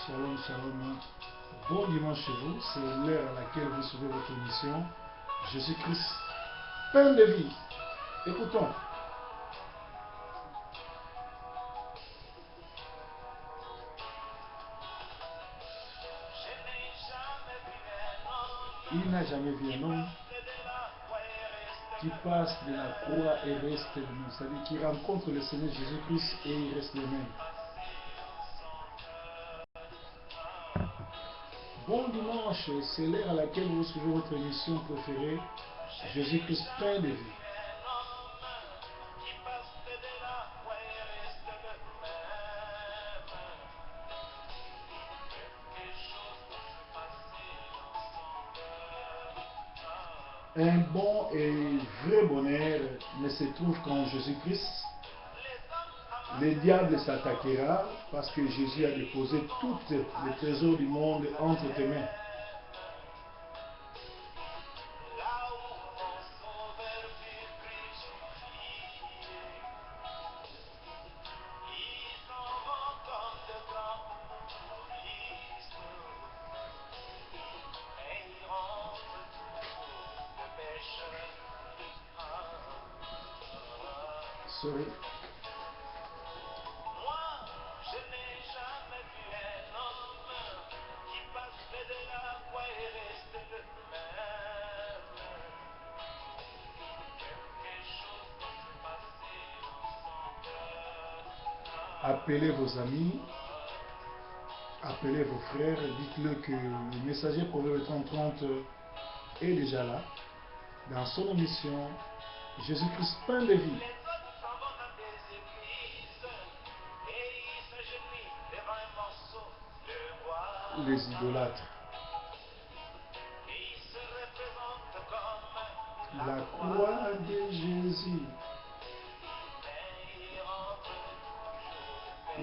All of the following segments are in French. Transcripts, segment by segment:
Shalom, shalom. Bon dimanche chez vous. C'est l'heure à laquelle vous suivez votre émission. Jésus-Christ, pain de vie. Écoutons. Il n'a jamais vu un homme qui passe de la croix et reste le même. C'est-à-dire qu'il rencontre le Seigneur Jésus-Christ et il reste le même. Bon dimanche, c'est l'heure à laquelle vous suivez votre émission préférée, Jésus-Christ, pain de vie. Un bon et vrai bonheur ne se trouve qu'en Jésus-Christ. Le diable s'attaquera parce que Jésus a déposé tous les trésors du monde entre tes mains. Sorry. Appelez vos amis, appelez vos frères, dites-le que le messager Proverbe 30 est déjà là, dans son émission Jésus-Christ, pain de vie. Les idolâtres. La croix de Jésus.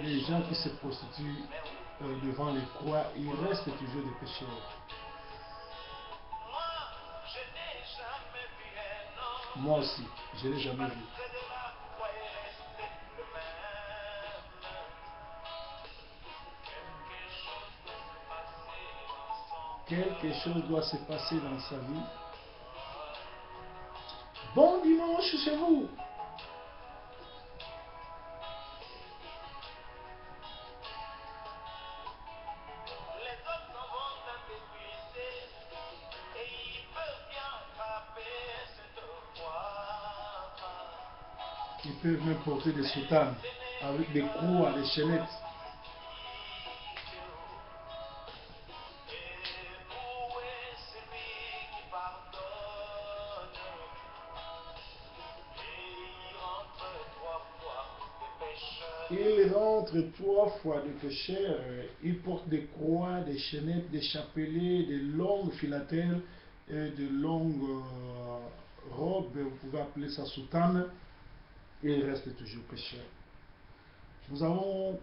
Les gens qui se prostituent devant les croix, ils restent toujours des pécheurs. Moi aussi, je ne l'ai jamais vu. Quelque chose doit se passer dans sa vie. Bon dimanche chez vous. Ils peuvent même porter des soutanes avec des croix, des chaînettes. Ils rentrent 3 fois des pécheurs, ils portent des croix, des chaînettes, des chapelets, des longues filatelles, de longues robes, vous pouvez appeler ça soutane, et ils restent toujours pécheurs. Nous avons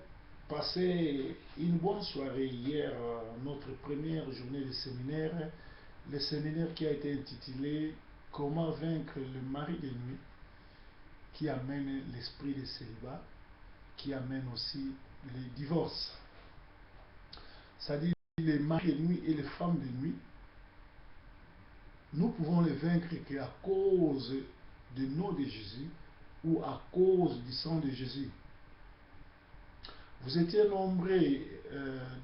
passé une bonne soirée hier, notre première journée de séminaire, le séminaire qui a été intitulé « Comment vaincre le mari de nuit » qui amène l'esprit de célibat, qui amène aussi les divorces. C'est-à-dire les maris de nuit et les femmes de nuit, nous pouvons les vaincre qu'à cause du nom de Jésus ou à cause du sang de Jésus. Vous étiez nombreux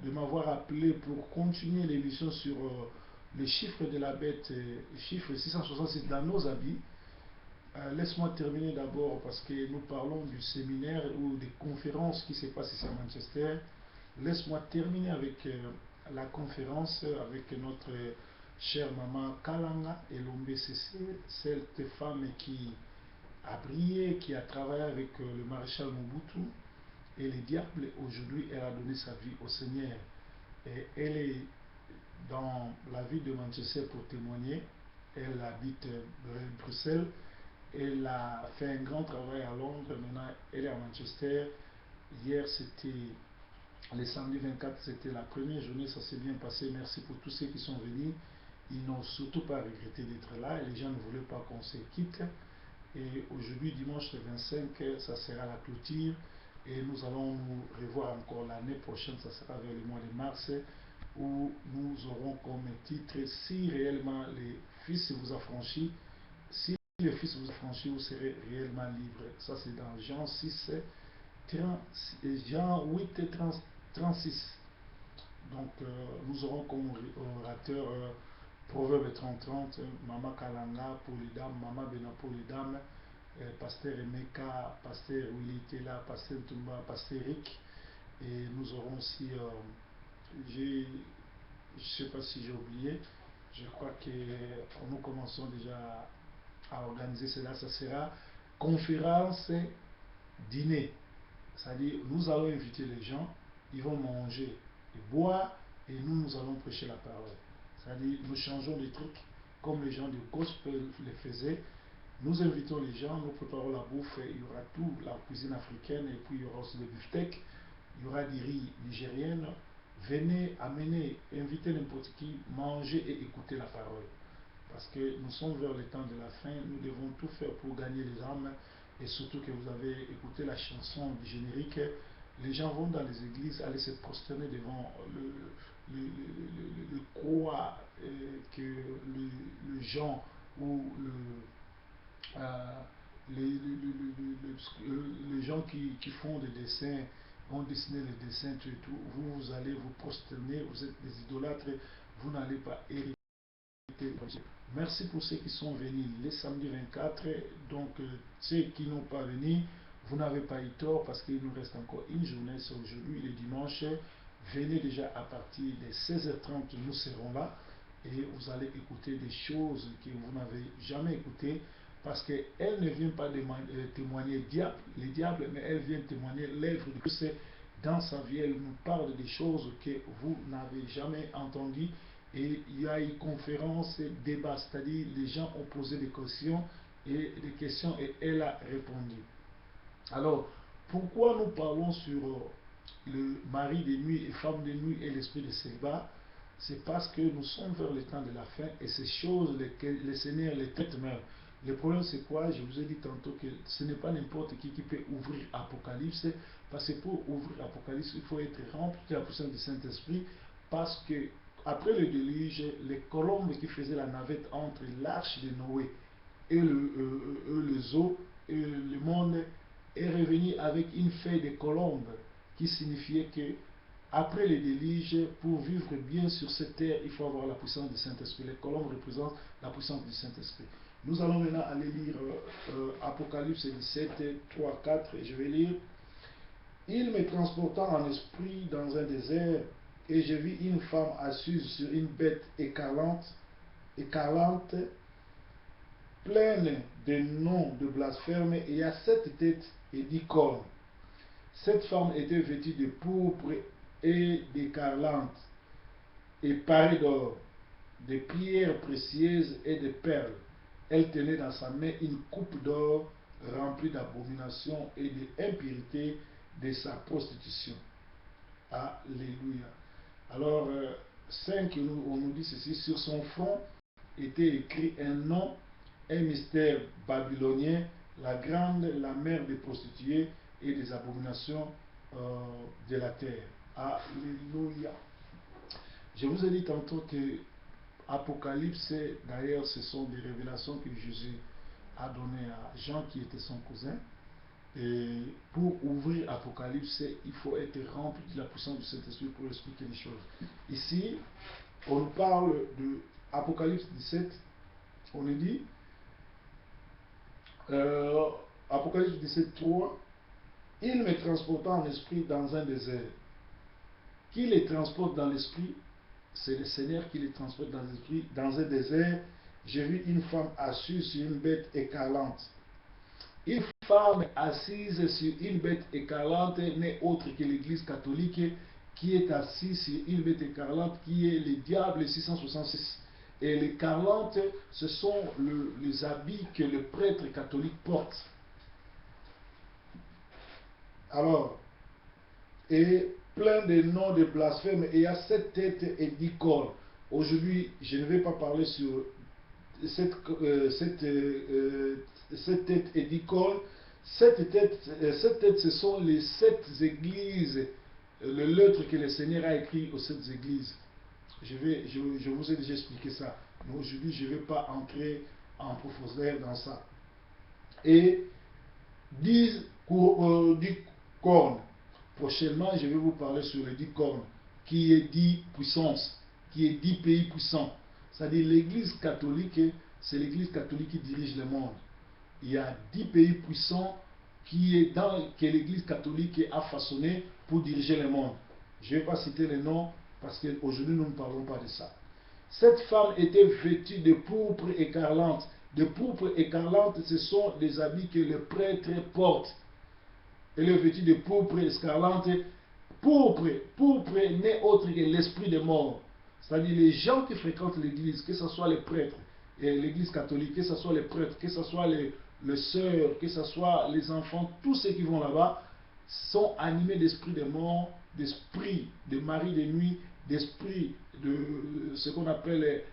de m'avoir appelé pour continuer l'émission sur les chiffres de la bête, chiffre 666 dans nos habits. Laisse-moi terminer d'abord parce que nous parlons du séminaire ou des conférences qui se passent ici à Manchester. Laisse-moi terminer avec la conférence avec notre chère maman Kalanga et l'OMBCC, cette femme qui a brillé, qui a travaillé avec le maréchal Mobutu et les diables. Aujourd'hui, elle a donné sa vie au Seigneur. Et elle est dans la ville de Manchester pour témoigner. Elle habite Bruxelles. Elle a fait un grand travail à Londres, maintenant elle est à Manchester. Hier c'était le samedi 24, c'était la première journée, ça s'est bien passé. Merci pour tous ceux qui sont venus. Ils n'ont surtout pas regretté d'être là et les gens ne voulaient pas qu'on se quitte. Et aujourd'hui, dimanche le 25, ça sera la clôture Et nous allons nous revoir encore l'année prochaine, ça sera vers le mois de mars, où nous aurons comme titre si réellement les fils vous affranchissent, si le fils vous affranchit, vous serez réellement libre. Ça c'est dans Jean 6, 36, Jean 8, 36. Donc nous aurons comme orateur Proverbe 30-30, Mama Kalanga pour les dames, Mama Bena pour les dames, Pasteur Emeka, Pasteur Willy Tela, Pasteur Tumba, Pasteur Rick. Et nous aurons aussi, je ne sais pas si j'ai oublié, je crois que nous commençons déjà à organiser cela. Ça sera conférence, dîner. C'est-à-dire, nous allons inviter les gens, ils vont manger et boire, et nous allons prêcher la parole. C'est-à-dire, nous changeons des trucs comme les gens du gospel les faisaient. Nous invitons les gens, nous préparons la bouffe, il y aura tout, la cuisine africaine, et puis il y aura aussi des beefsteaks, il y aura des riz nigériennes. Venez, amenez, invitez n'importe qui, mangez et écoutez la parole. Parce que nous sommes vers le temps de la fin, nous devons tout faire pour gagner les âmes, et surtout que vous avez écouté la chanson du générique, les gens vont dans les églises aller se prosterner devant le croix que le Jean ou les gens qui font des dessins, ont dessiné les dessins, tout et tout. Vous allez vous prosterner, vous êtes des idolâtres, vous n'allez pas hériter. Merci pour ceux qui sont venus les samedis 24. Donc, ceux qui n'ont pas venu, vous n'avez pas eu tort parce qu'il nous reste encore une journée. C'est aujourd'hui, le dimanche. Venez déjà à partir de 16h30, nous serons là et vous allez écouter des choses que vous n'avez jamais écoutées parce qu'elle ne vient pas témoigner les diables, mais elle vient témoigner l'œuvre de Christ dans sa vie. Elle nous parle des choses que vous n'avez jamais entendues. Et il y a eu conférence, débat, c'est-à-dire les gens ont posé des questions et elle a répondu. Alors, pourquoi nous parlons sur le mari de nuit et femme de nuit et l'esprit de célibat? C'est parce que nous sommes vers le temps de la fin et ces choses, le Seigneur les traite même. Le problème c'est quoi? Je vous ai dit tantôt que ce n'est pas n'importe qui peut ouvrir Apocalypse, parce que pour ouvrir Apocalypse, il faut être rempli de la puissance du Saint-Esprit, parce que après le déluge, les colombes qui faisaient la navette entre l'arche de Noé et les eaux, et le monde est revenu avec une feuille de colombe qui signifiait que après le déluge, pour vivre bien sur cette terre, il faut avoir la puissance du Saint-Esprit. Les colombes représentent la puissance du Saint-Esprit. Nous allons maintenant aller lire Apocalypse 17, 3, 4, et je vais lire. Il me transporta en esprit dans un désert, et je vis une femme assise sur une bête écarlate, pleine de noms de blasphème, et à 7 têtes et 10 cornes. Cette femme était vêtue de pourpre et d'écarlate, et parée d'or, de pierres précieuses et de perles. Elle tenait dans sa main une coupe d'or remplie d'abominations et d'impuretés de sa prostitution. Alléluia. Alors, 5, on nous dit ceci, sur son front était écrit un nom, un mystère babylonien, la grande, la mère des prostituées et des abominations de la terre. Alléluia. Je vous ai dit tantôt que Apocalypse, d'ailleurs, ce sont des révélations que Jésus a données à Jean, qui était son cousin. Et pour ouvrir Apocalypse, il faut être rempli de la puissance du Saint-Esprit pour expliquer les choses. Ici, on nous parle de Apocalypse 17, on nous dit, Apocalypse 17, 3, il me transporta en esprit dans un désert. Qui les transporte dans l'esprit? C'est le Seigneur qui les transporte dans l'esprit. Dans un désert, j'ai vu une femme assise sur une bête écarlate. Une femme assise sur une bête écarlate n'est autre que l'Église catholique qui est assise sur une bête écarlate qui est le diable 666. Et l'écarlate, ce sont les habits que le prêtre catholique porte. Alors, et plein de noms de blasphème, et il y a 7 têtes et 10 cornes. Aujourd'hui, je ne vais pas parler sur cette tête et 10 cornes. Cette tête, ce sont les 7 églises, le lettre que le Seigneur a écrit aux 7 églises. Je vous ai déjà expliqué ça. Mais aujourd'hui, je ne vais pas entrer en profondeur dans ça. Et 10 cornes. Prochainement, je vais vous parler sur les 10 cornes, qui est 10 puissances, qui est 10 pays puissants. C'est-à-dire l'Église catholique, c'est l'Église catholique qui dirige le monde. Il y a 10 pays puissants que l'Église catholique a façonné pour diriger le monde. Je ne vais pas citer les noms parce qu'aujourd'hui nous ne parlons pas de ça. Cette femme était vêtue de pourpre écarlate. De pourpre écarlate, ce sont des habits que le prêtre porte. Elle est vêtue de pourpre écarlate. Pourpre n'est autre que l'esprit de mort. C'est-à-dire les gens qui fréquentent l'église, que ce soit les prêtres, et l'église catholique, que ce soit les prêtres, que ce soit les sœurs, que ce soit les enfants, tous ceux qui vont là-bas sont animés d'esprit de mort, d'esprit de mari de nuit, d'esprit de ce qu'on appelle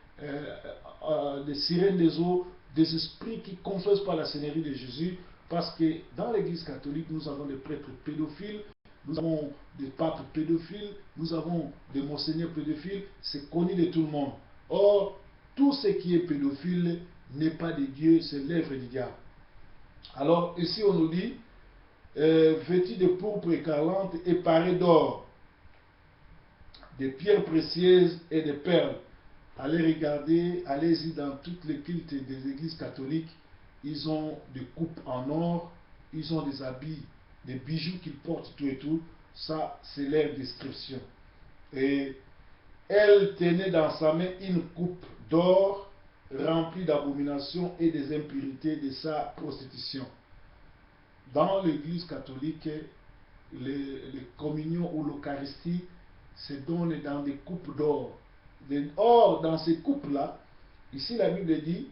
des sirènes des eaux, des esprits qui ne confessent pas la Seigneurie de Jésus, parce que dans l'église catholique, nous avons des prêtres pédophiles, nous avons des papes pédophiles, nous avons des monseigneurs pédophiles, c'est connu de tout le monde. Or, tout ce qui est pédophile n'est pas de Dieu, c'est l'œuvre du diable. Alors, ici on nous dit, vêtu de pourpre écarlate et paré d'or, de pierres précieuses et de perles. Allez regarder, allez-y dans toutes les cultes des églises catholiques, ils ont des coupes en or, ils ont des habits, des bijoux qu'ils portent, tout et tout. Ça, c'est leur description. Et elle tenait dans sa main une coupe d'or remplie d'abominations et des impurités de sa prostitution. Dans l'église catholique, les communions ou l'Eucharistie se donnent dans des coupes d'or. Or, dans ces coupes-là, ici la Bible dit,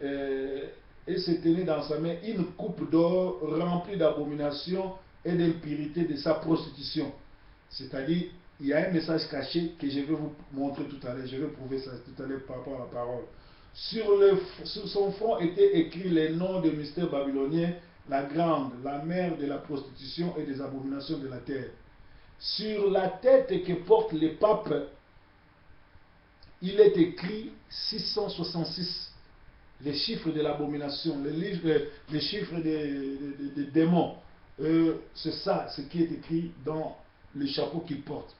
et se tenait dans sa main une coupe d'or remplie d'abominations et d'impureté de sa prostitution. C'est-à-dire, il y a un message caché que je vais vous montrer tout à l'heure. Je vais prouver ça tout à l'heure par rapport à la parole. Sur son front était écrit les noms de mystères babyloniens, la grande, la mère de la prostitution et des abominations de la terre. Sur la tête que portent les papes, il est écrit 666. Les chiffres de l'abomination, les chiffres des démons. C'est ça, ce qui est écrit dans le chapeau qu'il porte.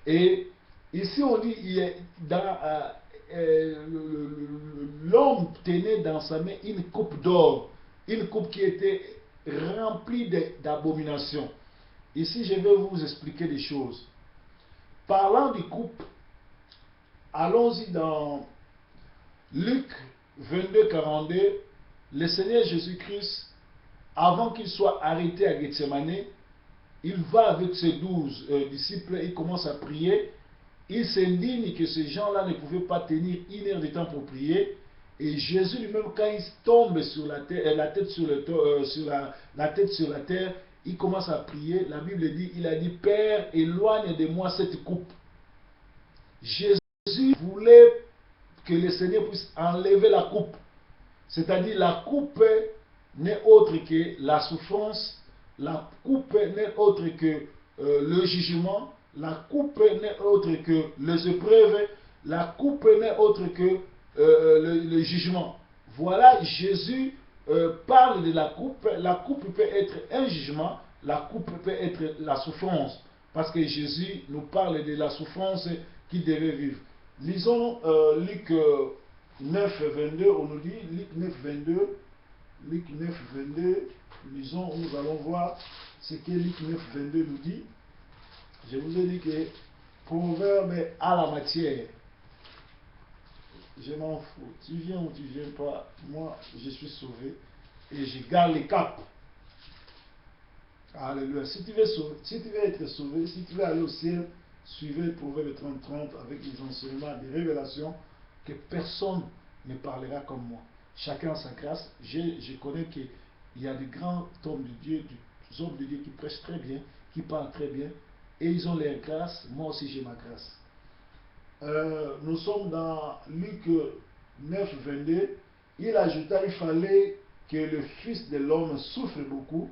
Et ici on dit, l'homme tenait dans sa main une coupe d'or, une coupe qui était remplie d'abominations. Ici je vais vous expliquer des choses. Parlant des coupes, allons-y dans Luc 22, 42, le Seigneur Jésus-Christ, avant qu'il soit arrêté à Gethsemane, il va avec ses 12 disciples, il commence à prier. Il s'indigne que ces gens-là ne pouvaient pas tenir 1 heure de temps pour prier. Et Jésus lui-même, quand il tombe sur la tête sur la terre, il commence à prier. La Bible dit, il a dit, Père, éloigne de moi cette coupe. Jésus voulait que le Seigneur puisse enlever la coupe. C'est-à-dire la coupe n'est autre que la souffrance, la coupe n'est autre que le jugement, la coupe n'est autre que les épreuves, la coupe n'est autre que le jugement. Voilà, Jésus parle de la coupe. La coupe peut être un jugement, la coupe peut être la souffrance. Parce que Jésus nous parle de la souffrance qu'il devait vivre. Lisons Luc 9, 22, on nous dit, Luc 9, 22, Luc 9, 22, lisons, nous allons voir ce que Luc 9, 22 nous dit. Je vous ai dit que proverbe à la matière. Je m'en fous. Tu viens ou tu ne viens pas, moi je suis sauvé et je garde les caps. Alléluia. Si tu veux être sauvé, si tu veux aller au ciel, suivez le proverbe 30-30 avec les enseignements, des révélations, que personne ne parlera comme moi. Chacun a sa grâce. Je connais qu'il y a des grands hommes de Dieu, des hommes de Dieu qui prêchent très bien, qui parlent très bien, et ils ont leur grâce. Moi aussi j'ai ma grâce. Nous sommes dans Luc 9, 22. Il ajouta, il fallait que le Fils de l'homme souffre beaucoup,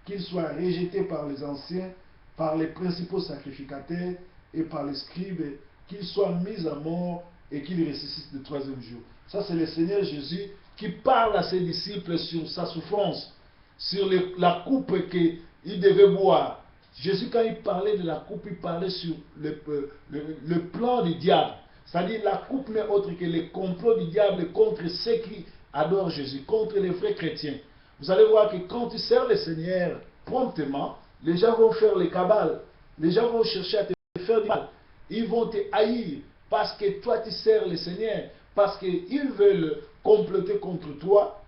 qu'il soit rejeté par les anciens, par les principaux sacrificateurs et par les scribes, qu'il soit mis à mort et qu'il ressuscite le troisième jour. Ça, c'est le Seigneur Jésus qui parle à ses disciples sur sa souffrance, sur la coupe qu'il devait boire. Jésus, quand il parlait de la coupe, il parlait sur le plan du diable. C'est-à-dire, la coupe n'est autre que le complot du diable contre ceux qui adorent Jésus, contre les vrais chrétiens. Vous allez voir que quand tu sers le Seigneur promptement, les gens vont faire les cabales. Les gens vont chercher à te faire du mal. Ils vont te haïr parce que toi tu sers le Seigneur. Parce qu'ils veulent comploter contre toi.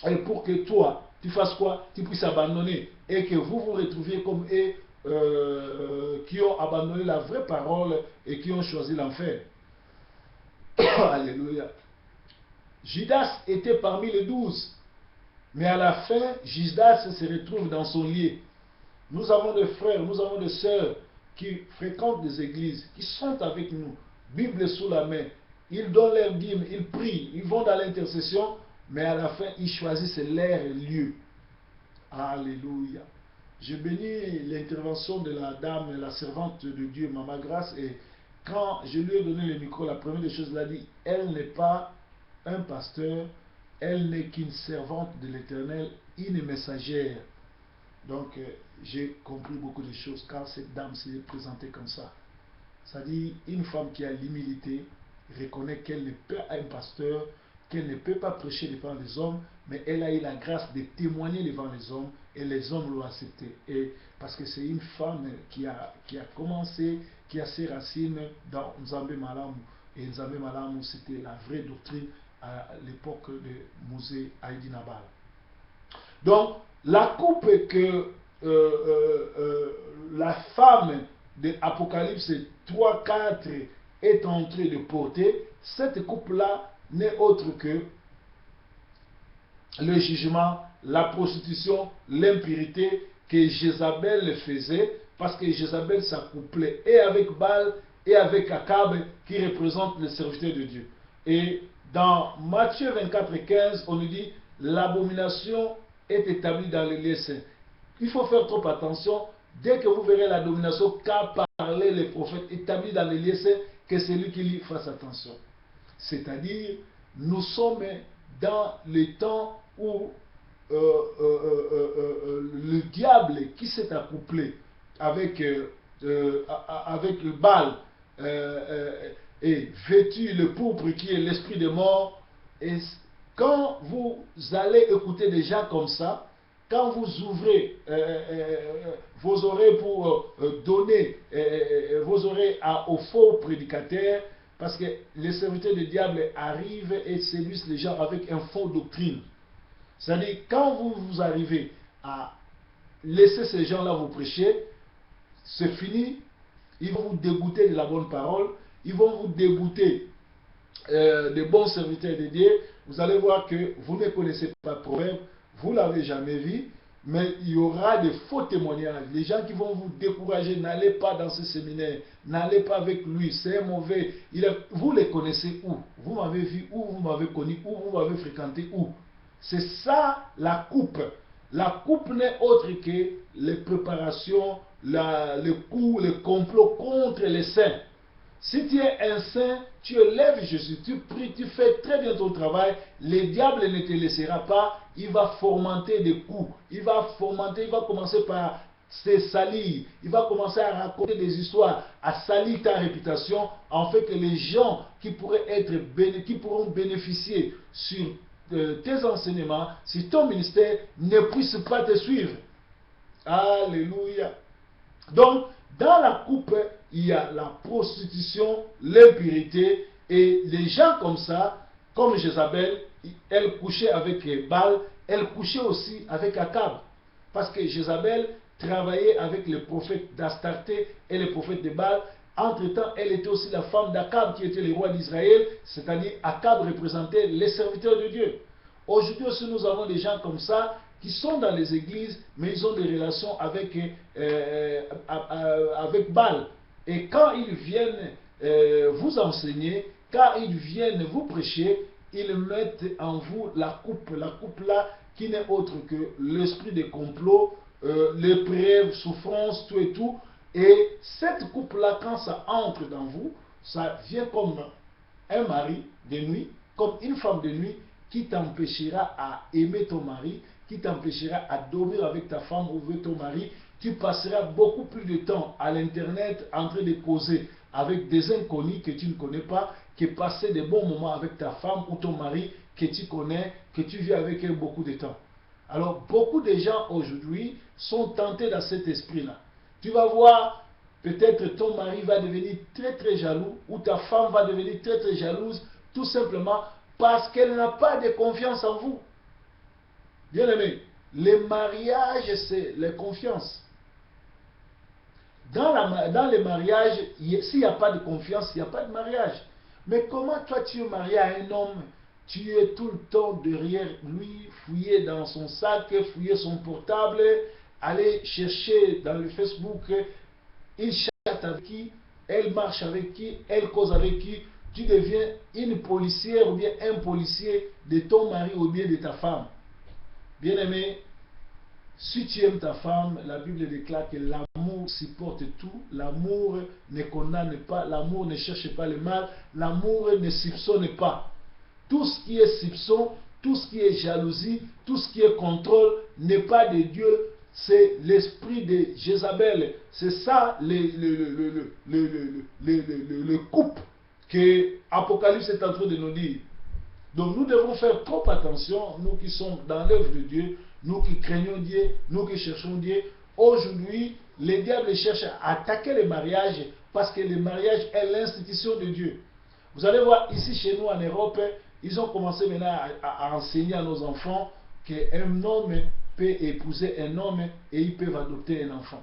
Et pour que toi, tu fasses quoi? Tu puisses abandonner. Et que vous vous retrouviez comme eux qui ont abandonné la vraie parole et qui ont choisi l'enfer. Alléluia. Judas était parmi les 12. Mais à la fin, Judas se retrouve dans son lit. Nous avons des frères, nous avons des sœurs qui fréquentent des églises, qui sont avec nous, Bible sous la main. Ils donnent leur dîme, ils prient, ils vont dans l'intercession, mais à la fin, ils choisissent leur lieu. Alléluia. Je bénis l'intervention de la dame, la servante de Dieu, Maman Grâce, et quand je lui ai donné le micro, la première des choses, elle a dit, elle n'est pas un pasteur, elle n'est qu'une servante de l'Éternel, une messagère. Donc, j'ai compris beaucoup de choses quand cette dame s'est présentée comme ça. C'est-à-dire, une femme qui a l'humilité reconnaît qu'elle n'est pas un pasteur, qu'elle ne peut pas prêcher devant les hommes, mais elle a eu la grâce de témoigner devant les hommes et les hommes l'ont accepté. Et parce que c'est une femme qui a commencé, qui a ses racines dans Nzambe Malamu. Et Nzambe Malamu, c'était la vraie doctrine à l'époque de Mosé Haïdi Nabal. Donc, la coupe que la femme de Apocalypse 3-4 est en train de porter, cette coupe-là n'est autre que le jugement, la prostitution, l'impurité que Jézabel faisait, parce que Jézabel s'accouplait et avec Baal et avec Akab qui représente les serviteurs de Dieu. Et dans Matthieu 24-15, on nous dit l'abomination est établie dans les lieux saints. Il faut faire trop attention. Dès que vous verrez la domination qu'a parlé les prophètes établis dans les lieux saints, que celui qui lit fasse attention. C'est-à-dire, nous sommes dans le temps où le diable qui s'est accouplé avec le Baal et vêtu le pourpre qui est l'esprit de mort. Et quand vous allez écouter des gens comme ça, quand vous ouvrez vos oreilles pour donner vos oreilles aux faux prédicateurs, parce que les serviteurs du diable arrivent et séduisent les gens avec une fausse doctrine. C'est-à-dire, quand vous arrivez à laisser ces gens-là vous prêcher, c'est fini. Ils vont vous dégoûter de la bonne parole. Ils vont vous dégoûter des bons serviteurs de Dieu. Vous allez voir que vous ne connaissez pas le proverbe, vous ne l'avez jamais vu, mais il y aura des faux témoignages. Les gens qui vont vous décourager, n'allez pas dans ce séminaire, n'allez pas avec lui, c'est mauvais. Vous les connaissez où? Vous m'avez vu où? Vous m'avez connu où? Vous m'avez fréquenté où? C'est ça la coupe. La coupe n'est autre que les préparations, le coup, le complot contre les saints. Si tu es un saint, tu élèves Jésus, tu pries, tu fais très bien ton travail, le diable ne te laissera pas, il va fomenter des coups, il va commencer par se salir, il va commencer à raconter des histoires, à salir ta réputation, en fait que les gens qui pourront bénéficier sur tes enseignements, si ton ministère ne puisse pas te suivre. Alléluia. Donc, dans la coupe, il y a la prostitution, l'impurité, et les gens comme ça, comme Jézabel, elle couchait avec Baal, elle couchait aussi avec Akab. Parce que Jézabel travaillait avec les prophètes d'Astarté et les prophètes de Baal. Entre-temps, elle était aussi la femme d'Akab qui était le roi d'Israël, c'est-à-dire Akab représentait les serviteurs de Dieu. Aujourd'hui aussi, nous avons des gens comme ça qui sont dans les églises, mais ils ont des relations avec Baal. Et quand ils viennent vous enseigner, quand ils viennent vous prêcher, ils mettent en vous la coupe là qui n'est autre que l'esprit de complot, l'épreuve, souffrance, tout et tout. Et cette coupe-là, quand ça entre dans vous, ça vient comme un mari de nuit, comme une femme de nuit qui t'empêchera à aimer ton mari, qui t'empêchera à dormir avec ta femme ou avec ton mari. Tu passeras beaucoup plus de temps à l'internet en train de causer avec des inconnus que tu ne connais pas, que passer des bons moments avec ta femme ou ton mari que tu connais, que tu vis avec elle beaucoup de temps. Alors beaucoup de gens aujourd'hui sont tentés dans cet esprit-là. Tu vas voir, peut-être ton mari va devenir très très jaloux ou ta femme va devenir très très jalouse, tout simplement parce qu'elle n'a pas de confiance en vous. Bien aimé, le mariage c'est la confiance. Dans les mariages, s'il n'y a pas de confiance, il n'y a pas de mariage. Mais comment toi tu es marié à un homme, tu es tout le temps derrière lui, fouiller dans son sac, fouiller son portable, aller chercher dans le Facebook, il chatte avec qui, elle marche avec qui, elle cause avec qui, tu deviens une policière ou bien un policier de ton mari ou bien de ta femme. Bien aimé, si tu aimes ta femme, la Bible déclare que l'amour supporte tout, l'amour ne condamne pas, l'amour ne cherche pas le mal, l'amour ne soupçonne pas. Tout ce qui est soupçon, tout ce qui est jalousie, tout ce qui est contrôle n'est pas de Dieu, c'est l'esprit de Jézabel. C'est ça le couple que Apocalypse est en train de nous dire. Donc nous devons faire trop attention, nous qui sommes dans l'œuvre de Dieu, nous qui craignons Dieu, nous qui cherchons Dieu. Aujourd'hui, le diable cherche à attaquer le mariage parce que le mariage est l'institution de Dieu. Vous allez voir, ici chez nous en Europe, ils ont commencé maintenant à enseigner à nos enfants qu'un homme peut épouser un homme et ils peuvent adopter un enfant.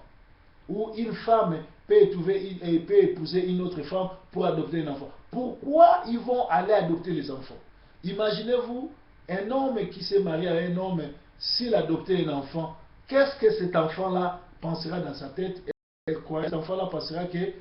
Ou une femme peut épouser une autre femme pour adopter un enfant. Pourquoi ils vont aller adopter les enfants? Imaginez-vous un homme qui s'est marié à un homme, s'il adoptait un enfant, qu'est-ce que cet enfant-là pensera dans sa tête? Elle croit que cet enfant-là pensera que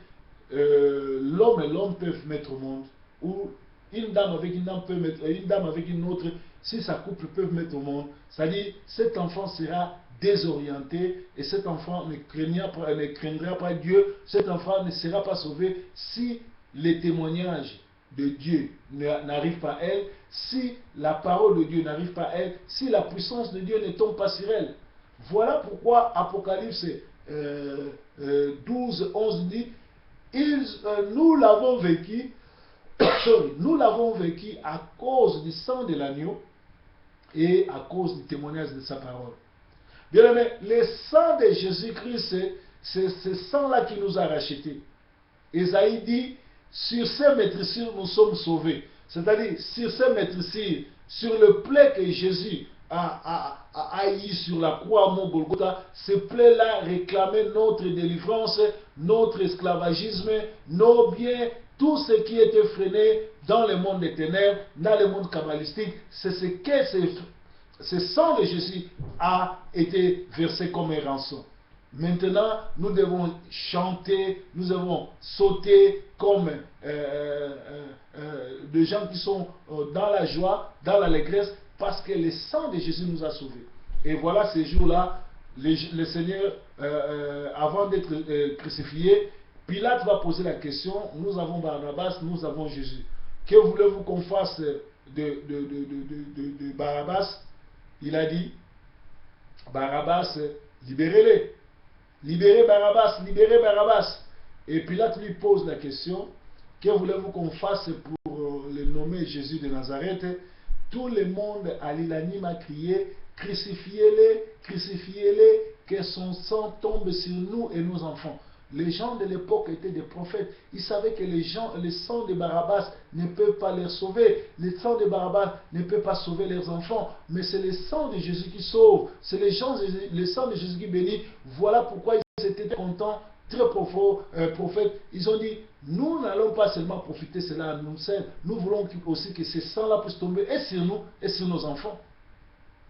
l'homme et l'homme peuvent mettre au monde, ou une dame avec une dame peut mettre, une dame avec une autre, si sa couple peuvent mettre au monde. C'est-à-dire, cet enfant sera désorienté et cet enfant ne craindra pas Dieu, cet enfant ne sera pas sauvé si les témoignages de Dieu n'arrive pas à elle, si la parole de Dieu n'arrive pas à elle, si la puissance de Dieu ne tombe pas sur elle. Voilà pourquoi Apocalypse 12, 11 dit, nous l'avons vécu, nous l'avons vécu à cause du sang de l'agneau et à cause du témoignage de sa parole. Bien aimé, le sang de Jésus-Christ, c'est ce sang-là qui nous a rachetés. Ésaïe dit, sur ces maîtrisures, nous sommes sauvés. C'est-à-dire, sur ces maîtrisures, sur le plaie que Jésus a eu sur la croix à Mont Golgotha, ces plaies-là réclamaient notre délivrance, notre esclavagisme, nos biens, tout ce qui était freiné dans le monde des ténèbres, dans le monde kabbalistique. C'est ce que ce sang de Jésus a été versé comme un rançon. Maintenant, nous devons chanter, nous devons sauter comme des gens qui sont dans la joie, dans l'allégresse, parce que le sang de Jésus nous a sauvés. Et voilà, ces jours-là, le Seigneur, avant d'être crucifié, Pilate va poser la question, nous avons Barabbas, nous avons Jésus. Que voulez-vous qu'on fasse de Barabbas? Il a dit, Barabbas, libérez-les. Libérez Barabbas, libérez Barabbas. Et Pilate lui pose la question, que voulez-vous qu'on fasse pour le nommer Jésus de Nazareth? Tout le monde à l'unanime a crié, crucifiez-les, crucifiez-les, que son sang tombe sur nous et nos enfants. Les gens de l'époque étaient des prophètes. Ils savaient que le sang de Barabbas ne peut pas les sauver. Le sang de Barabbas ne peut pas sauver leurs enfants. Mais c'est le sang de Jésus qui sauve. C'est le sang de Jésus qui bénit. Voilà pourquoi ils étaient contents, très prophètes. Ils ont dit, nous n'allons pas seulement profiter cela à nous seuls. Nous voulons aussi que ce sang-là puisse tomber et sur nous et sur nos enfants.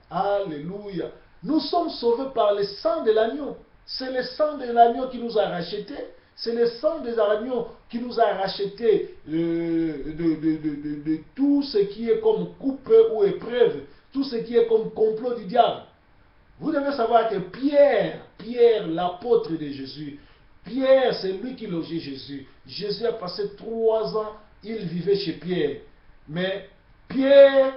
Alléluia. Nous sommes sauvés par le sang de l'agneau. C'est le sang de l'agneau qui nous a rachetés. C'est le sang de l'agneau qui nous a rachetés de tout ce qui est comme coupe ou épreuve tout ce qui est comme complot du diable. Vous devez savoir que Pierre, l'apôtre de Jésus, Pierre, c'est lui qui logeait Jésus. Jésus a passé 3 ans, il vivait chez Pierre. Mais Pierre,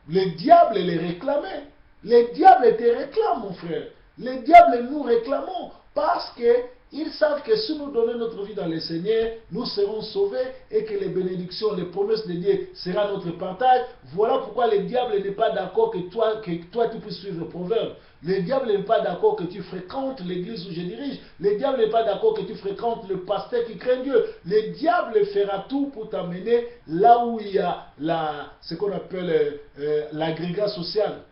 le diable les réclamait. Les diables te réclament, mon frère. Les diables nous réclamons parce qu'ils savent que si nous donnons notre vie dans le Seigneur, nous serons sauvés et que les bénédictions, les promesses de Dieu seront notre partage. Voilà pourquoi le diable n'est pas d'accord que toi tu puisses suivre le proverbe. Le diable n'est pas d'accord que tu fréquentes l'église où je dirige. Le diable n'est pas d'accord que tu fréquentes le pasteur qui craint Dieu. Le diable fera tout pour t'amener là où il y a ce qu'on appelle l'agrégat social.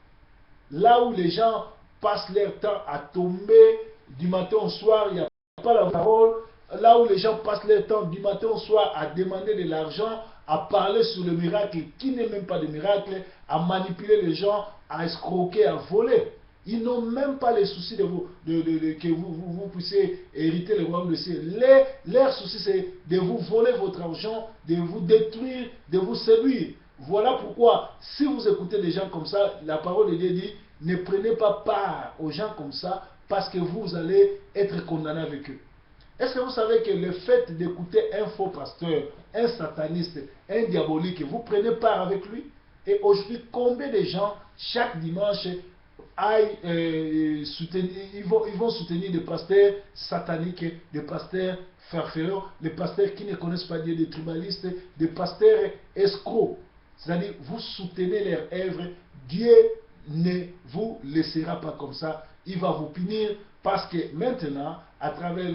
Là où les gens passent leur temps à tomber du matin au soir, il n'y a pas la parole. Là où les gens passent leur temps du matin au soir à demander de l'argent, à parler sur le miracle qui n'est même pas de miracle, à manipuler les gens, à escroquer, à voler. Ils n'ont même pas les soucis que vous puissiez hériter le royaume de ciel. Leur souci, c'est de vous voler votre argent, de vous détruire, de vous séduire. Voilà pourquoi, si vous écoutez des gens comme ça, la parole de Dieu dit, ne prenez pas part aux gens comme ça, parce que vous allez être condamné avec eux. Est-ce que vous savez que le fait d'écouter un faux pasteur, un sataniste, un diabolique, vous prenez part avec lui? Et aujourd'hui, combien de gens, chaque dimanche, ils vont soutenir des pasteurs sataniques, des pasteurs farfelons, des pasteurs qui ne connaissent pas Dieu, des tribalistes, des pasteurs escrocs. C'est-à-dire, vous soutenez leur œuvre, Dieu ne vous laissera pas comme ça, il va vous punir parce que maintenant, à travers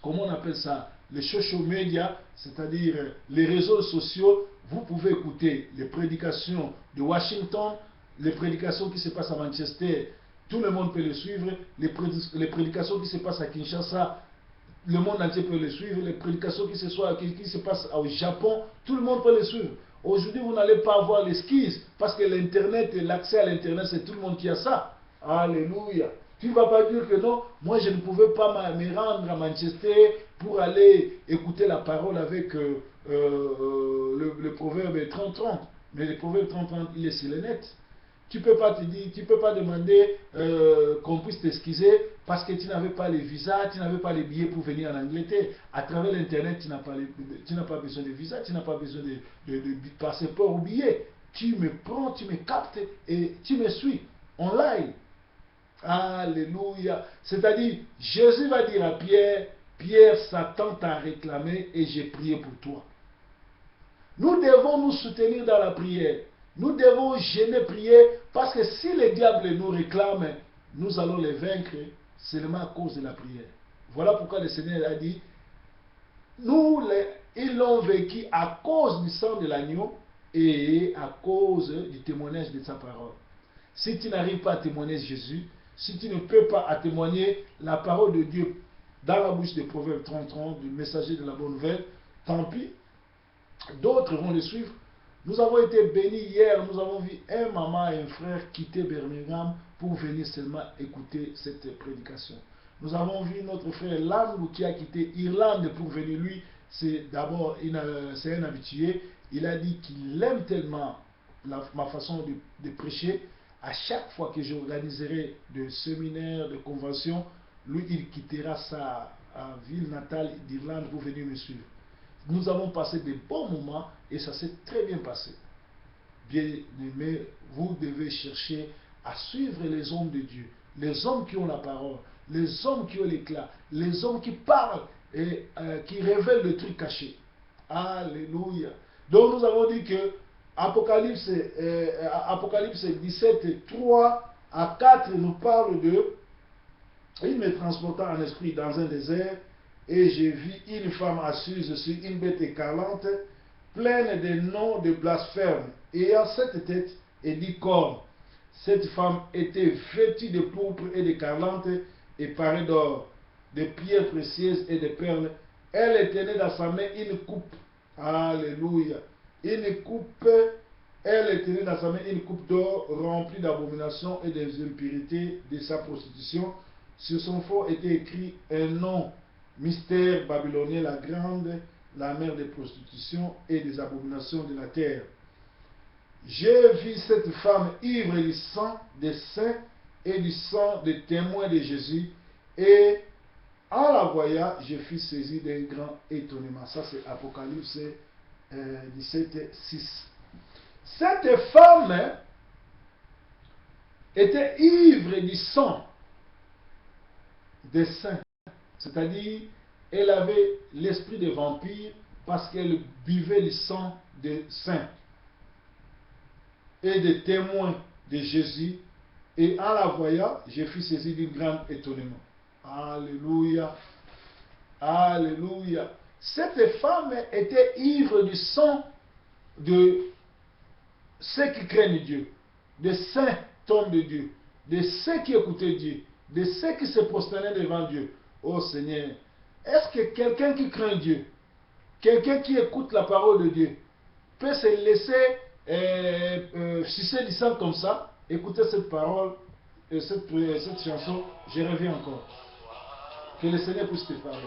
comment on appelle ça, les social media, c'est-à-dire les réseaux sociaux, vous pouvez écouter les prédications de Washington, les prédications qui se passent à Manchester, tout le monde peut les suivre, les prédications qui se passent à Kinshasa, le monde entier peut les suivre, les prédications qui se passent au Japon, tout le monde peut les suivre. Aujourd'hui, vous n'allez pas avoir l'esquisse parce que l'Internet et l'accès à l'Internet, c'est tout le monde qui a ça. Alléluia. Tu ne vas pas dire que non, moi je ne pouvais pas me rendre à Manchester pour aller écouter la parole avec le proverbe 30-30. Mais le proverbe 30-30, il est sur le net. Tu ne peux pas te dire, tu peux pas demander qu'on puisse t'excuser parce que tu n'avais pas les visas, tu n'avais pas les billets pour venir en Angleterre. À travers l'Internet, tu n'as pas besoin de visa, tu n'as pas besoin de passeport ou billet. Tu me prends, tu me captes et tu me suis en live. Alléluia. C'est-à-dire, Jésus va dire à Pierre, Pierre, Satan t'a réclamé et j'ai prié pour toi. Nous devons nous soutenir dans la prière. Nous devons gêner prier parce que si les diables nous réclament, nous allons les vaincre seulement à cause de la prière. Voilà pourquoi le Seigneur a dit, ils l'ont vécu à cause du sang de l'agneau et à cause du témoignage de sa parole. Si tu n'arrives pas à témoigner Jésus, si tu ne peux pas à témoigner la parole de Dieu dans la bouche des Proverbes 30-30, du messager de la bonne nouvelle, tant pis, d'autres vont le suivre. Nous avons été bénis hier, nous avons vu un maman et un frère quitter Birmingham pour venir seulement écouter cette prédication. Nous avons vu notre frère Landou qui a quitté Irlande pour venir. Lui, c'est d'abord un habitué. Il a dit qu'il aime tellement ma façon de prêcher. À chaque fois que j'organiserai des séminaires, des conventions, lui, il quittera sa ville natale d'Irlande pour venir me suivre. Nous avons passé de bons moments et ça s'est très bien passé. Bien-aimés, vous devez chercher à suivre les hommes de Dieu, les hommes qui ont la parole, les hommes qui ont l'éclat, les hommes qui parlent et qui révèlent le truc caché. Alléluia. Donc nous avons dit que Apocalypse 17, 3 à 4 nous parle de « Il me transporta en esprit dans un désert et j'ai vu une femme assise sur une bête écarlate, pleine de noms de blasphème, ayant 7 têtes et 10 cornes. Cette femme était vêtue de pourpre et d'écarlate et parée d'or, de pierres précieuses et de perles. Elle tenait dans sa main une coupe. Alléluia. Une coupe. Elle tenait dans sa main une coupe d'or remplie d'abominations et des impurités de sa prostitution. Sur son front était écrit un nom, mystère babylonien, la grande, la mère des prostitutions et des abominations de la terre. J'ai vu cette femme ivre du sang des saints et du sang des témoins de Jésus, et en la voyant, je fus saisi d'un grand étonnement. Ça, c'est Apocalypse 17, 6. Cette femme était ivre du sang des saints. C'est-à-dire, elle avait l'esprit de vampire parce qu'elle buvait le sang des saints et des témoins de Jésus. Et en la voyant, je fus saisi d'un grand étonnement. Alléluia. Alléluia. Cette femme était ivre du sang de ceux qui craignent Dieu, de saints hommes de Dieu, de ceux qui écoutaient Dieu, de ceux qui se prosternaient devant Dieu. Oh Seigneur, est-ce que quelqu'un qui craint Dieu, quelqu'un qui écoute la parole de Dieu, peut se laisser sucer du sang comme ça, écouter cette parole, cette chanson, je reviens encore. Que le Seigneur puisse te parler.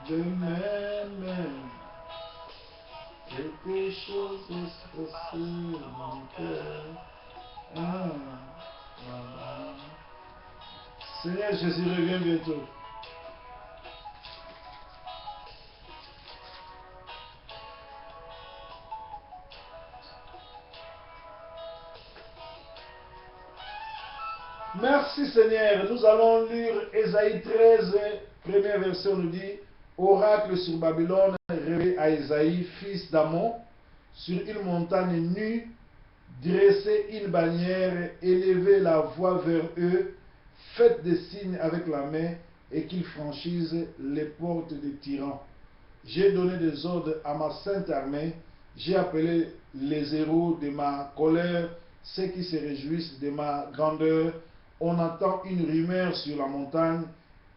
De même, quelque chose se passe dans mon cœur. Seigneur Jésus, reviens bientôt. Merci Seigneur. Nous allons lire Ésaïe 13, premier verset, on nous dit: oracle sur Babylone, révélé à Ésaïe, fils d'Amon, sur une montagne nue, dressez une bannière, élevez la voix vers eux, faites des signes avec la main, et qu'ils franchissent les portes des tyrans. J'ai donné des ordres à ma sainte armée, j'ai appelé les héros de ma colère, ceux qui se réjouissent de ma grandeur. On entend une rumeur sur la montagne,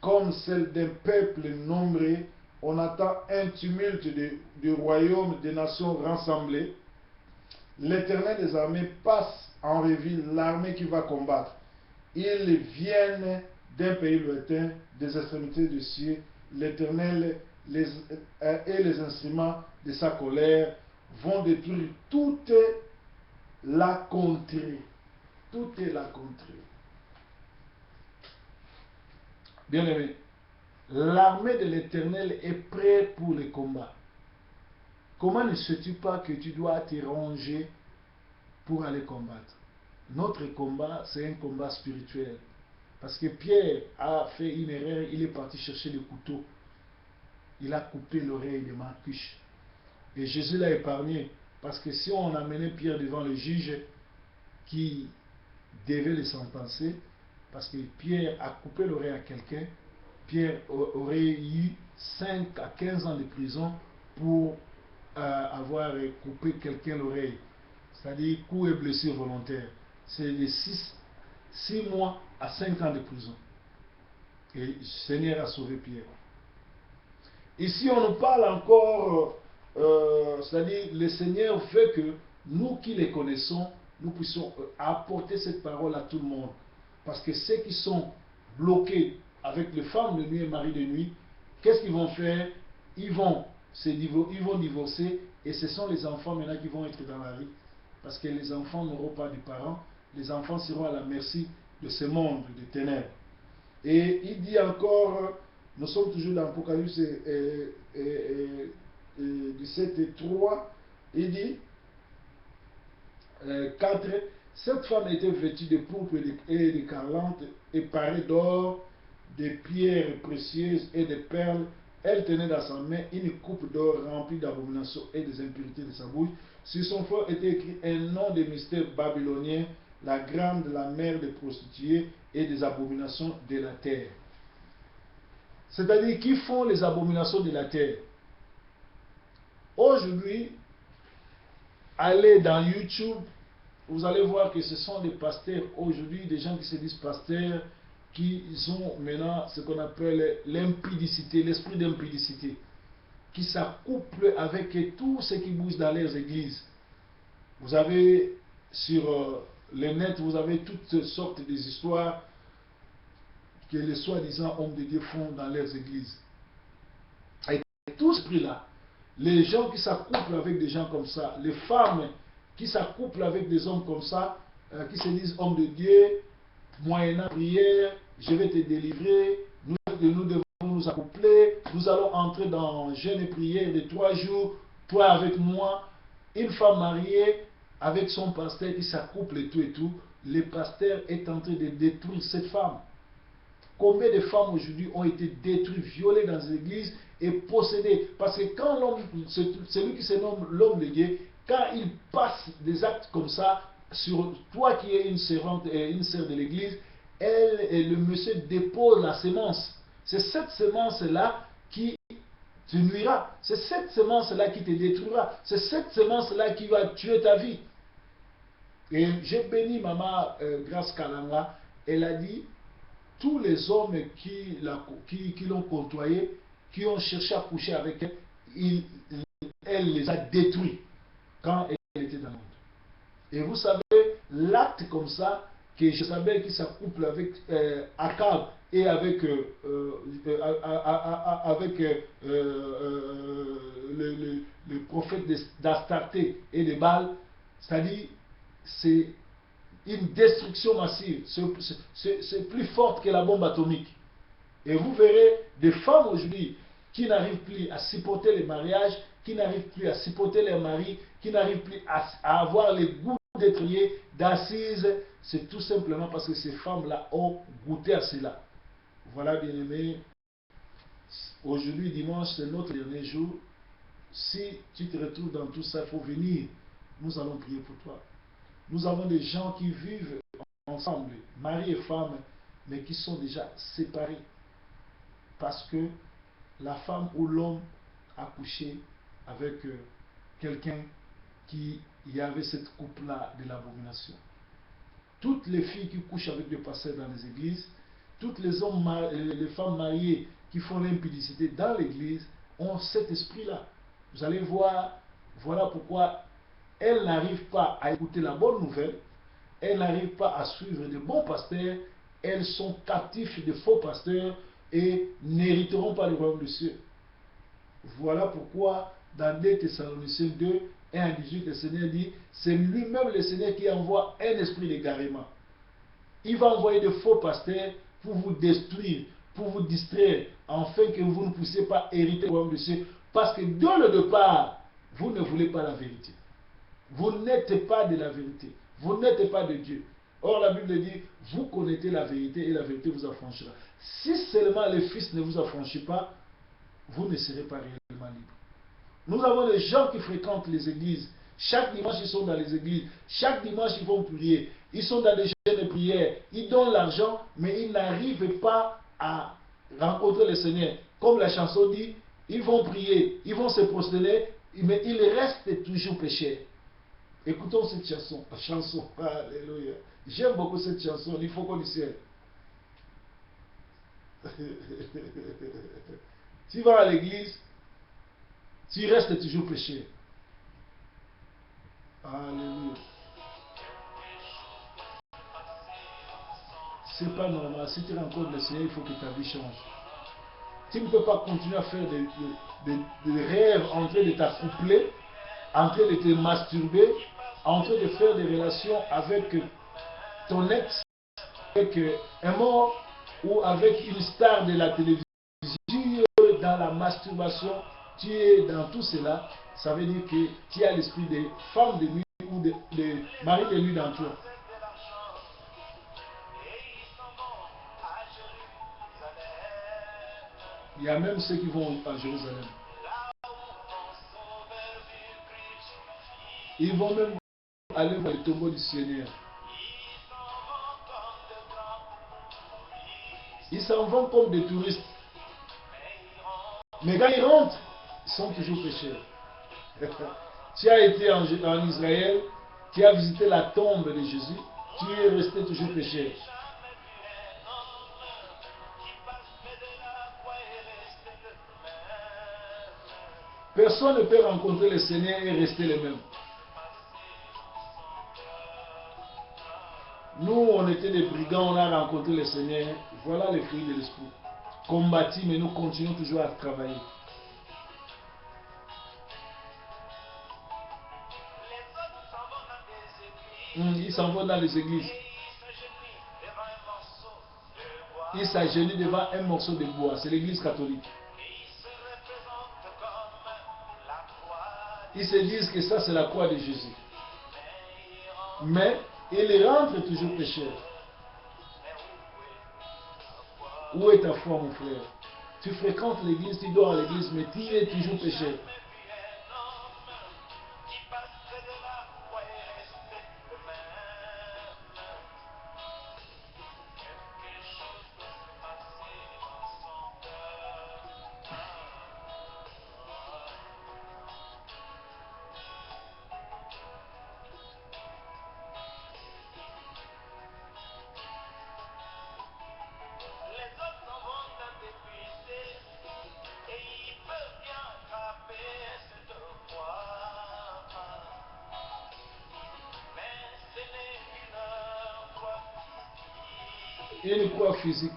comme celle d'un peuple nombreux. On attend un tumulte de royaumes, des nations rassemblées. L'Éternel des armées passe en revue l'armée qui va combattre. Ils viennent d'un pays lointain, des extrémités des cieux. L'Éternel et les instruments de sa colère vont détruire toute la contrée. Toute la contrée. Bien-aimé, l'armée de l'Éternel est prête pour le combat. Comment ne sais-tu pas que tu dois te ranger pour aller combattre? Notre combat, c'est un combat spirituel. Parce que Pierre a fait une erreur, il est parti chercher le couteau. Il a coupé l'oreille de Marcus. Et Jésus l'a épargné. Parce que si on amenait Pierre devant le juge qui devait le sentencer, parce que Pierre a coupé l'oreille à quelqu'un, Pierre aurait eu 5 à 15 ans de prison pour avoir coupé quelqu'un l'oreille. C'est-à-dire coup et blessure volontaire. C'est de 6 mois à 5 ans de prison. Et le Seigneur a sauvé Pierre. Ici, on nous parle encore, c'est-à-dire le Seigneur veut que nous qui les connaissons, nous puissions apporter cette parole à tout le monde. Parce que ceux qui sont bloqués avec les femmes de nuit et mari de nuit, qu'est-ce qu'ils vont faire? Ils vont divorcer, et ce sont les enfants maintenant qui vont être dans la rue. Parce que les enfants n'auront pas de parents, les enfants seront à la merci de ce monde de ténèbres. Et il dit encore, Nous sommes toujours dans l'Apocalypse 17 et 3. Il dit 4. Cette femme était vêtue de pourpre et d'écarlate et parée d'or, de pierres précieuses et de perles. Elle tenait dans sa main une coupe d'or remplie d'abominations et des impuretés de sa bouche. Sur son front était écrit un nom de mystère babylonien, la grande, la mère des prostituées et des abominations de la terre. C'est-à-dire qui font les abominations de la terre. Aujourd'hui, allez dans YouTube, vous allez voir que ce sont des pasteurs aujourd'hui, des gens qui se disent pasteurs, qui ont maintenant ce qu'on appelle l'impudicité, l'esprit d'impudicité, qui s'accouplent avec tout ce qui bouge dans leurs églises. Vous avez sur le net, vous avez toutes sortes d'histoires que les soi-disant hommes de Dieu font dans leurs églises. Et tout ce prix-là, les gens qui s'accouplent avec des gens comme ça, les femmes qui s'accouplent avec des hommes comme ça, qui se disent hommes de Dieu, moyennant prière, je vais te délivrer, nous devons nous accoupler, nous allons entrer dans jeûne et prière de 3 jours, toi avec moi, une femme mariée avec son pasteur qui s'accouple et tout, le pasteur est en train de détruire cette femme. Combien de femmes aujourd'hui ont été détruites, violées dans les églises et possédées? Parce que quand l'homme, celui qui se nomme l'homme de Dieu, quand il passe des actes comme ça, sur toi qui es une servante et une sœur de l'église, le monsieur dépose la sémence. C'est cette sémence-là qui te nuira. C'est cette sémence-là qui te détruira. C'est cette sémence-là qui va tuer ta vie. Et j'ai béni Maman Grace Kalanga. Elle a dit, tous les hommes qui l'ont côtoyée, qui ont cherché à coucher avec elle, elle les a détruits quand elle était dans le monde. Et vous savez, l'acte comme ça, que Jézabel qui s'accouple avec Akab et avec, le prophète d'Astarté et de Baal, c'est-à-dire, c'est une destruction massive. C'est plus forte que la bombe atomique. Et vous verrez des femmes aujourd'hui qui n'arrivent plus à supporter les mariages, qui n'arrivent plus à supporter leurs maris, qui n'arrivent plus à avoir le goût d'être liées, d'assises. C'est tout simplement parce que ces femmes-là ont goûté à cela. Voilà, bien-aimés. Aujourd'hui, dimanche, c'est notre dernier jour. Si tu te retrouves dans tout ça, il faut venir. Nous allons prier pour toi. Nous avons des gens qui vivent ensemble, mari et femme, mais qui sont déjà séparés. Parce que la femme ou l'homme a couché avec quelqu'un qui y avait cette couple-là de l'abomination. Toutes les filles qui couchent avec des pasteurs dans les églises, toutes les femmes mariées qui font l'impudicité dans l'église ont cet esprit-là. Vous allez voir, voilà pourquoi elles n'arrivent pas à écouter la bonne nouvelle, elles n'arrivent pas à suivre de bons pasteurs, elles sont captives de faux pasteurs et n'hériteront pas le royaume des cieux. Voilà pourquoi dans 2 Thessaloniciens 2, 1 à 18, le Seigneur dit, c'est lui-même le Seigneur qui envoie un esprit d'égarement. Il va envoyer de faux pasteurs pour vous détruire, pour vous distraire, afin que vous ne puissiez pas hériter le royaume des cieux. Parce que dès le départ, vous ne voulez pas la vérité. Vous n'êtes pas de la vérité. Vous n'êtes pas de Dieu. Or, la Bible dit, vous connaissez la vérité et la vérité vous affranchira. Si seulement le Fils ne vous affranchit pas, vous ne serez pas réellement libre. Nous avons des gens qui fréquentent les églises. Chaque dimanche, ils sont dans les églises. Chaque dimanche, ils vont prier. Ils sont dans des jeûnes de prière. Ils donnent l'argent, mais ils n'arrivent pas à rencontrer le Seigneur. Comme la chanson dit, ils vont prier, ils vont se prosterner, mais ils restent toujours pécheurs. Écoutons cette chanson. Alléluia. J'aime beaucoup cette chanson. Il faut qu'on du ciel. Tu vas à l'église, tu restes toujours péché. Alléluia. C'est pas normal. Si tu rencontres le Seigneur, il faut que ta vie change. Tu ne peux pas continuer à faire des rêves en train de t'accoupler, en train de te masturber, en train de faire des relations avec ton ex, avec un mort ou avec une star de la télévision dans la masturbation, tu es dans tout cela, ça veut dire que tu as l'esprit des femmes de nuit ou de maris de nuit dans toi. Il y a même ceux qui vont à Jérusalem. Ils vont même aller voir le tombeau du Seigneur. Ils s'en vont comme des touristes. Mais quand ils rentrent, ils sont toujours pécheurs. Tu as été en Israël, tu as visité la tombe de Jésus, tu es resté toujours pécheur. Personne ne peut rencontrer le Seigneur et rester le même. Nous, on était des brigands, on a rencontré le Seigneur. Voilà les fruits de l'esprit. Combattus, mais nous continuons toujours à travailler. Ils s'en vont dans les églises. Ils s'agenouillent devant un morceau de bois. C'est l'église catholique. Ils se disent que ça, c'est la croix de Jésus. Mais ils rentrent toujours pécheurs. Où est ta foi, mon frère? Tu fréquentes l'église, tu dors à l'église, mais tu es toujours pécheur. Et une croix physique.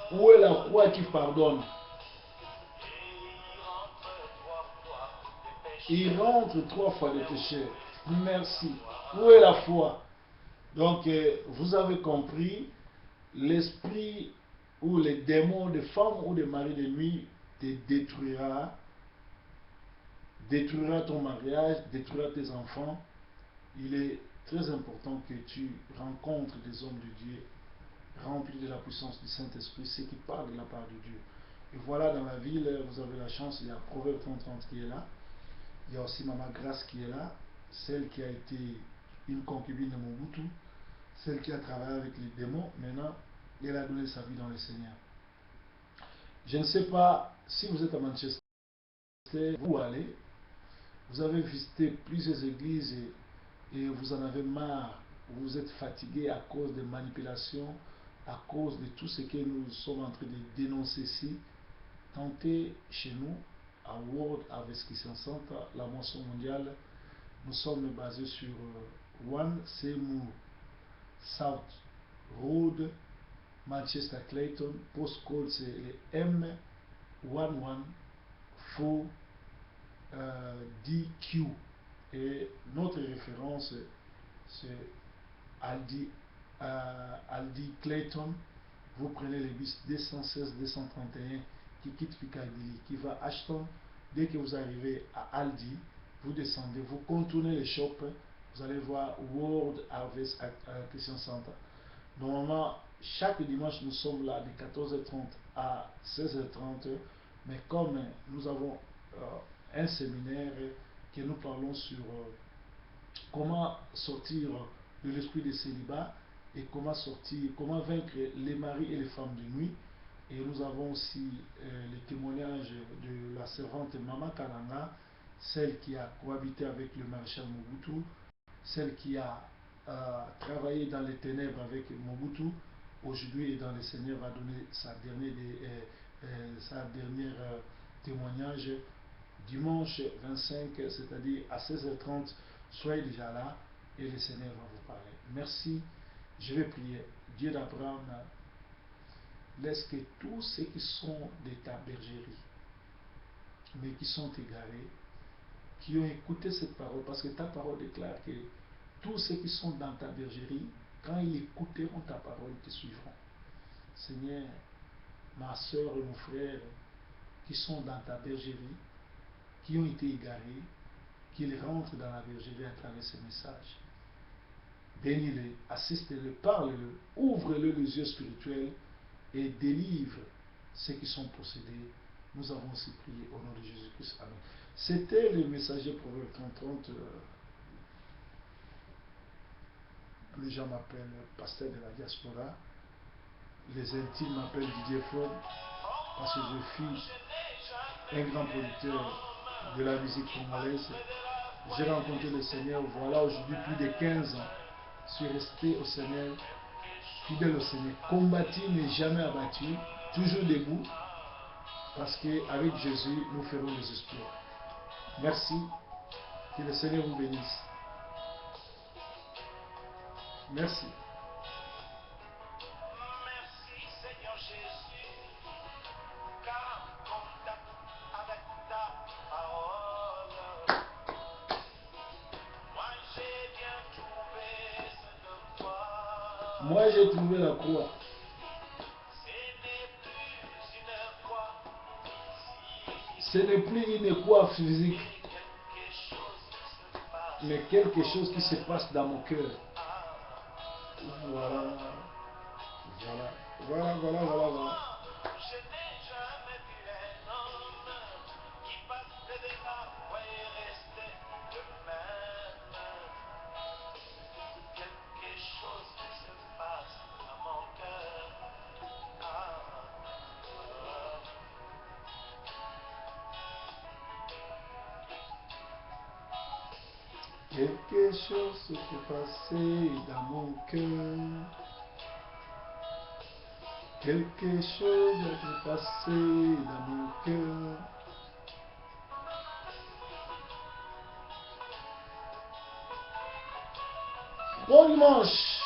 Où est la croix qui pardonne? Il rentre 3 fois le péché. Merci. Où est la foi? Donc, vous avez compris, l'esprit ou les démons de femmes ou de mari de nuit te détruira ton mariage, détruira tes enfants. Il est très important que tu rencontres des hommes de Dieu remplis de la puissance du Saint-Esprit, ceux qui parlent de la part de Dieu. Et voilà, dans la ville, vous avez la chance, il y a Proverbe 30 qui est là. Il y a aussi Maman Grace qui est là, celle qui a été une concubine de Mobutu, celle qui a travaillé avec les démons. Maintenant, elle a donné sa vie dans le Seigneur. Je ne sais pas si vous êtes à Manchester, où allez. Vous avez visité plusieurs églises et vous en avez marre. Vous êtes fatigué à cause des manipulations, à cause de tout ce que nous sommes en train de dénoncer ici. Tentez chez nous, à World Harvest Christian Center, la moisson mondiale. Nous sommes basés sur One Seymour South Road, Manchester Clayton. Postcode c'est le M114 DQ. Et notre référence c'est Aldi Clayton. Vous prenez le bus 216-231 qui quitte Piccadilly, qui va à Ashton. Dès que vous arrivez à Aldi, vous descendez, vous contournez les shops, vous allez voir World Harvest Christian Center. Normalement, chaque dimanche, nous sommes là de 14h30 à 16h30. Mais comme nous avons un séminaire que nous parlons sur comment sortir de l'esprit de célibat et comment vaincre les maris et les femmes de nuit. Et nous avons aussi les témoignages de la servante Mama Kalanga, celle qui a cohabité avec le maréchal Mobutu, celle qui a travaillé dans les ténèbres avec Mobutu. Aujourd'hui, et dans le Seigneur va donner sa dernière témoignage dimanche 25, c'est-à-dire à 16h30. Soyez déjà là et le Seigneur va vous parler. Merci. Je vais prier. Dieu d'Abraham, laisse que tous ceux qui sont de ta bergerie, mais qui sont égarés, qui ont écouté cette parole, parce que ta parole déclare que tous ceux qui sont dans ta bergerie, quand ils écouteront ta parole, ils te suivront. Seigneur, ma soeur et mon frère qui sont dans ta bergerie, qui ont été égarés, qu'ils rentrent dans la bergerie à travers ces messages. Bénis-les, assiste-les, parle-le, ouvre-le les yeux spirituels et délivre ceux qui sont possédés. Nous avons aussi prié au nom de Jésus-Christ. Amen. C'était le messager Proverbe 30. Les gens m'appellent pasteur de la diaspora. Les intimes m'appellent Didier Ford parce que je suis un grand producteur de la musique congolaise. J'ai rencontré le Seigneur, voilà aujourd'hui plus de 15 ans. Je suis resté au Seigneur, fidèle au Seigneur, combattu mais jamais abattu, toujours debout, parce qu'avec Jésus, nous ferons les exploits. Merci, que le Seigneur vous bénisse. Merci. Merci Seigneur Jésus, car contact avec ta parole. Moi j'ai bien trouvé cette croix. Moi j'ai trouvé la croix. Ce n'est plus une croix physique, Ce n'est plus une croix physique, quelque chose se passe. mais quelque chose qui se passe dans mon cœur. Voilà. Voilà. Je n'ai jamais vu un homme qui passe devant et restait le même. Quelque chose se passe à mon cœur. Quelque chose s'est passé dans mon cœur. Quelque chose s'est passé dans mon cœur. Bon dimanche.